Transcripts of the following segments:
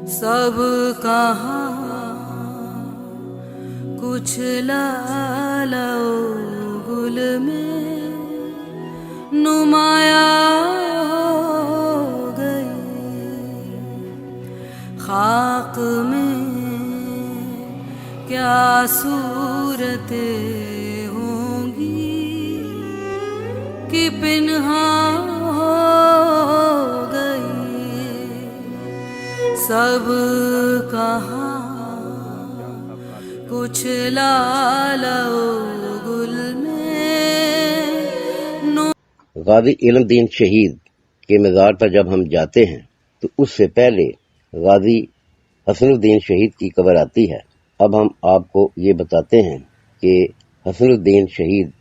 سب کہاں کچھ لالہ و گل میں نمایاں ہو گئی، خاک میں کیا صورتیں ہوں گی کہ پنہاں ہو گئی، سب کہاں کچھ لالہ و گل میں غازی علم الدین شہید کے مزار پر جب ہم جاتے ہیں تو اس سے پہلے غازی حسن الدین شہید کی قبر آتی ہے۔ اب ہم آپ کو یہ بتاتے ہیں کہ حسن الدین شہید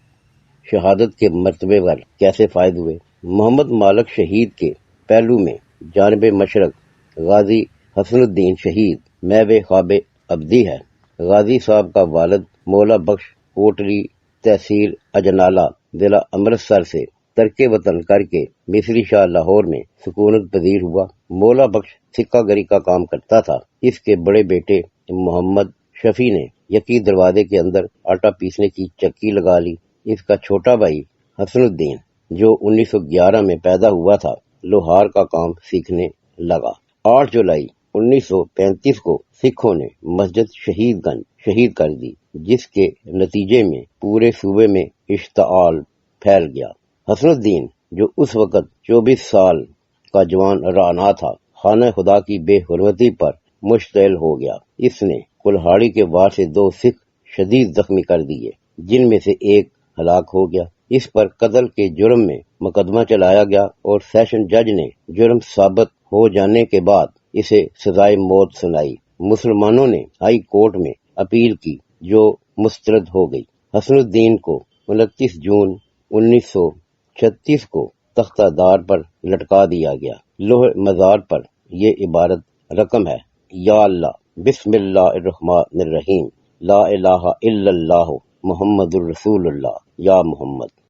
شہادت کے مرتبے پر کیسے فائز ہوئے۔ محمد مالک شہید کے پہلو میں جانب مشرق غازی حسن الدین شہید محو خواب ابدی ہے۔ غازی صاحب کا والد مولا بخش کوٹلی تحصیل اجنالہ ضلع امرتسر سے ترک وطن کر کے مصری شاہ لاہور میں سکونت پذیر ہوا۔ مولا بخش سکہ گری کا کام کرتا تھا۔ اس کے بڑے بیٹے محمد شفیع نے یقی دروازے کے اندر آٹا پیسنے کی چکی لگا لی۔ اس کا چھوٹا بھائی حسن الدین جو 1911 میں پیدا ہوا تھا لوہار کا کام سیکھنے لگا۔ 8 جولائی 1935 کو سکھوں نے مسجد شہید گنج شہید کر دی، جس کے نتیجے میں پورے صوبے میں اشتعال پھیل گیا۔ حسن الدین جو اس وقت 24 سال کا جوان رانا تھا، خانہ خدا کی بے حرمتی پر مشتعل ہو گیا۔ اس نے کلہاڑی کے وار سے 2 سکھ شدید زخمی کر دیے، جن میں سے ایک ہلاک ہو گیا۔ اس پر قتل کے جرم میں مقدمہ چلایا گیا اور سیشن جج نے جرم ثابت ہو جانے کے بعد اسے سزائے موت سنائی۔ مسلمانوں نے ہائی کورٹ میں اپیل کی جو مسترد ہو گئی۔ حسن الدین کو 29 جون 1936 کو تختہ دار پر لٹکا دیا گیا۔ لوح مزار پر یہ عبارت رقم ہے: یا اللہ، بسم اللہ الرحمن الرحیم، لا الہ الا اللہ، محمد الرسول اللہ، یا محمد۔